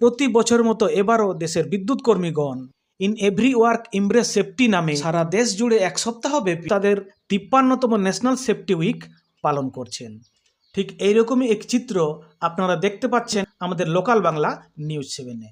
প্রতি বছর মতো এবারও দেশের বিদ্যুৎ কর্মীগণ in every work embrace safety নামে সারা দেশ জুড়ে এক সপ্তাহব্যাপী তাদের ৫৩তম ন্যাশনাল সেফটি উইক পালন করছেন। ঠিক এইরকমই এক চিত্র আপনারা দেখতে পাচ্ছেন আমাদের লোকাল বাংলা নিউজ 7-এ।